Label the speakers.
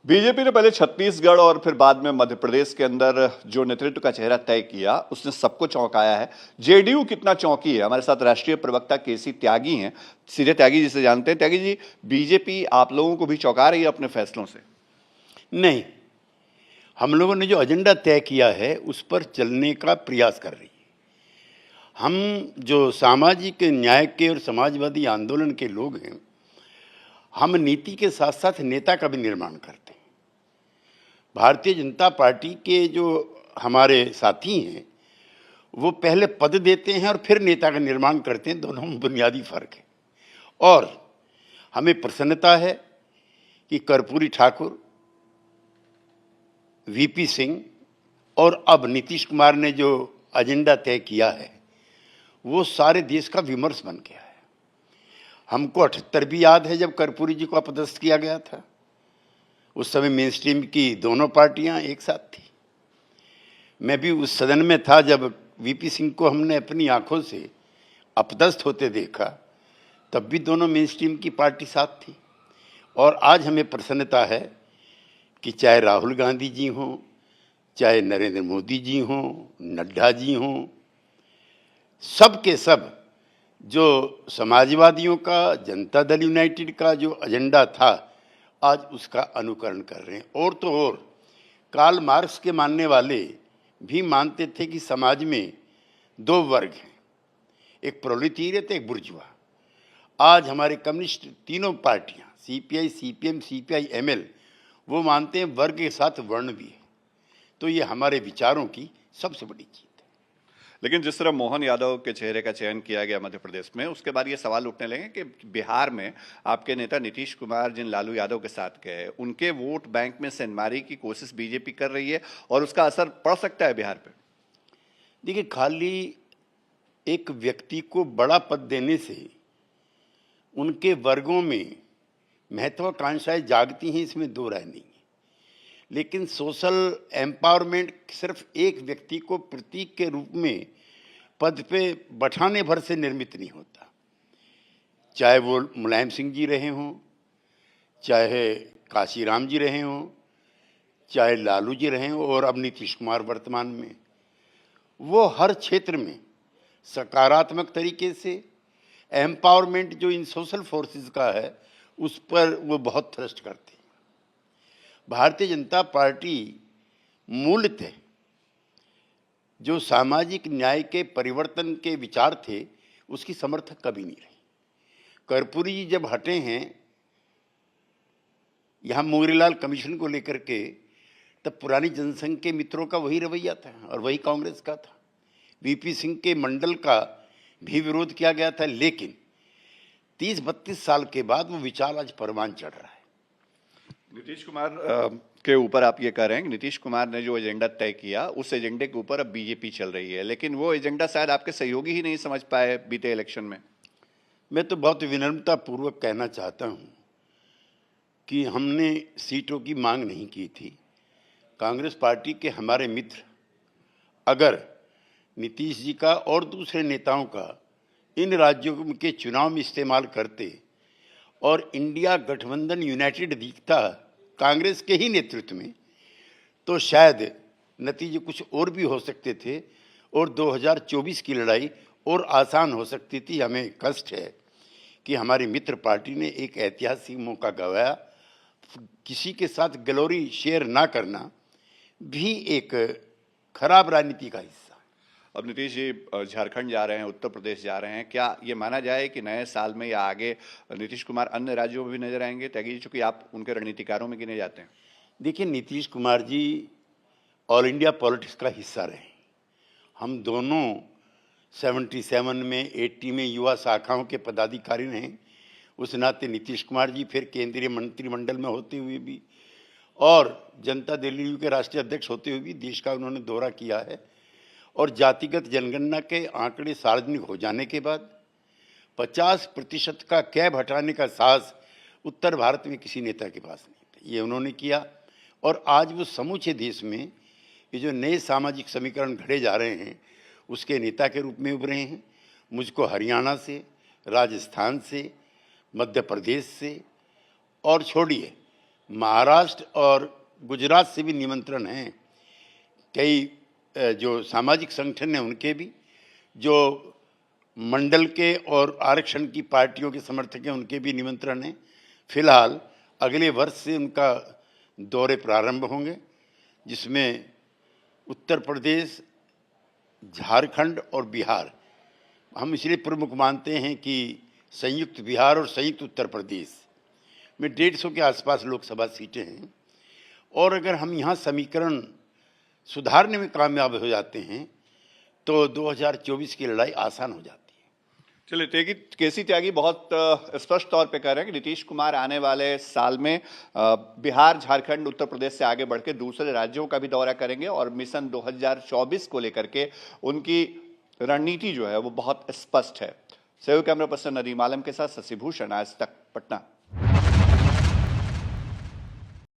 Speaker 1: BJP ने पहले छत्तीसगढ़ और फिर बाद में मध्य प्रदेश के अंदर जो नेतृत्व का चेहरा तय किया उसने सबको चौंकाया है। जेडीयू कितना चौंकी है। हमारे साथ राष्ट्रीय प्रवक्ता केसी त्यागी हैं, सीधे त्यागी जी से जानते हैं। त्यागी जी, बीजेपी आप लोगों को भी चौंका रही है अपने फैसलों से?
Speaker 2: नहीं, हम लोगों ने जो एजेंडा तय किया है उस पर चलने का प्रयास कर रही है। हम जो सामाजिक न्याय के और समाजवादी आंदोलन के लोग हैं, हम नीति के साथ साथ नेता का भी निर्माण करते हैं। भारतीय जनता पार्टी के जो हमारे साथी हैं वो पहले पद देते हैं और फिर नेता का निर्माण करते हैं, दोनों में बुनियादी फर्क है। और हमें प्रसन्नता है कि कर्पूरी ठाकुर, वीपी सिंह और अब नीतीश कुमार ने जो एजेंडा तय किया है वो सारे देश का विमर्श बन गया है। हमको 78 भी याद है जब कर्पूरी जी को अपदस्थ किया गया था। उस समय मेन स्ट्रीम की दोनों पार्टियां एक साथ थी। मैं भी उस सदन में था जब वीपी सिंह को हमने अपनी आंखों से अपदस्थ होते देखा, तब भी दोनों मेन स्ट्रीम की पार्टी साथ थी। और आज हमें प्रसन्नता है कि चाहे राहुल गांधी जी हों, चाहे नरेंद्र मोदी जी हों, नड्डा जी हों, सब के सब जो समाजवादियों का, जनता दल यूनाइटेड का जो एजेंडा था, आज उसका अनुकरण कर रहे हैं। और तो और कार्ल मार्क्स के मानने वाले भी मानते थे कि समाज में दो वर्ग हैं, एक प्रोलेटेरियत, एक बुर्जुआ। आज हमारे कम्युनिस्ट तीनों पार्टियां, सीपीआई, सीपीएम, सीपीआई, एमएल, वो मानते हैं वर्ग के साथ वर्ण भी है। तो ये हमारे विचारों की सबसे बड़ी चीज है।
Speaker 1: लेकिन जिस तरह मोहन यादव के चेहरे का चयन किया गया मध्य प्रदेश में, उसके बाद ये सवाल उठने लगे कि बिहार में आपके नेता नीतीश कुमार जिन लालू यादव के साथ गए, उनके वोट बैंक में सेंधमारी की कोशिश बीजेपी कर रही है और उसका असर पड़ सकता है बिहार पे।
Speaker 2: देखिए, खाली एक व्यक्ति को बड़ा पद देने से उनके वर्गों में महत्वाकांक्षाएं जागती हैं, इसमें दो राय नहीं है। लेकिन सोशल एम्पावरमेंट सिर्फ एक व्यक्ति को प्रतीक के रूप में पद पे बैठाने भर से निर्मित नहीं होता। चाहे वो मुलायम सिंह जी रहे हों, चाहे काशीराम जी रहे हों, चाहे लालू जी रहे हों, और अब नीतीश कुमार वर्तमान में, वो हर क्षेत्र में सकारात्मक तरीके से एम्पावरमेंट जो इन सोशल फोर्सेस का है उस पर वो बहुत थ्रस्ट करते हैं। भारतीय जनता पार्टी मूलतः जो सामाजिक न्याय के परिवर्तन के विचार थे उसकी समर्थक कभी नहीं रही। कर्पूरी जी जब हटे हैं यहाँ मोरीलाल कमीशन को लेकर के, तब पुरानी जनसंघ के मित्रों का वही रवैया था और वही कांग्रेस का था। वीपी सिंह के मंडल का भी विरोध किया गया था, लेकिन 30-32 साल के बाद वो विचार आज परवान चढ़ रहा है।
Speaker 1: नीतीश कुमार के ऊपर आप ये कह रहे हैं कि नीतीश कुमार ने जो एजेंडा तय किया उस एजेंडे के ऊपर अब बीजेपी चल रही है, लेकिन वो एजेंडा शायद आपके सहयोगी ही नहीं समझ पाए बीते इलेक्शन में।
Speaker 2: मैं तो बहुत विनम्रता पूर्वक कहना चाहता हूँ कि हमने सीटों की मांग नहीं की थी। कांग्रेस पार्टी के हमारे मित्र अगर नीतीश जी का और दूसरे नेताओं का इन राज्यों के चुनाव में इस्तेमाल करते और इंडिया गठबंधन यूनाइटेड दिखता कांग्रेस के ही नेतृत्व में, तो शायद नतीजे कुछ और भी हो सकते थे और 2024 की लड़ाई और आसान हो सकती थी। हमें कष्ट है कि हमारी मित्र पार्टी ने एक ऐतिहासिक मौका गंवाया। किसी के साथ ग्लोरी शेयर ना करना भी एक खराब राजनीति का हिस्सा।
Speaker 1: अब नीतीश जी झारखंड जा रहे हैं, उत्तर प्रदेश जा रहे हैं, क्या ये माना जाए कि नए साल में या आगे नीतीश कुमार अन्य राज्यों में भी नजर आएंगे? त्यागी जी, चूंकि आप उनके रणनीतिकारों में गिने जाते हैं।
Speaker 2: देखिए, Nitish Kumar ji all India politics का हिस्सा रहे। हम दोनों 77 में, 80 में युवा शाखाओं के पदाधिकारी रहे। उस नाते नीतीश कुमार जी फिर केंद्रीय मंत्रिमंडल में होते हुए भी और जनता दल यू के राष्ट्रीय अध्यक्ष होते हुए भी देश का उन्होंने दौरा किया है। और जातिगत जनगणना के आंकड़े सार्वजनिक हो जाने के बाद 50% का कैब हटाने का साहस उत्तर भारत में किसी नेता के पास नहीं था, ये उन्होंने किया। और आज वो समूचे देश में ये जो नए सामाजिक समीकरण घड़े जा रहे हैं उसके नेता के रूप में उभरे हैं। मुझको हरियाणा से, राजस्थान से, मध्य प्रदेश से और छोड़िए महाराष्ट्र और गुजरात से भी निमंत्रण हैं। कई जो सामाजिक संगठन हैं उनके भी, जो मंडल के और आरक्षण की पार्टियों के समर्थक हैं उनके भी निमंत्रण हैं। फिलहाल अगले वर्ष से उनका दौरे प्रारंभ होंगे, जिसमें उत्तर प्रदेश, झारखंड और बिहार, हम इसलिए प्रमुख मानते हैं कि संयुक्त बिहार और संयुक्त उत्तर प्रदेश में 150 के आसपास लोकसभा सीटें हैं। और अगर हम यहाँ समीकरण सुधारने में कामयाब हो जाते हैं तो 2024 की लड़ाई आसान हो जाती है।
Speaker 1: चलिए, केसी त्यागी बहुत स्पष्ट तौर पे कह रहे हैं कि नीतीश कुमार आने वाले साल में बिहार, झारखंड, उत्तर प्रदेश से आगे बढ़ के दूसरे राज्यों का भी दौरा करेंगे और मिशन 2024 को लेकर के उनकी रणनीति जो है वो बहुत स्पष्ट है। सहयोग कैमरा पर्सन नदीम आलम के साथ शशि भूषण, आज तक, पटना।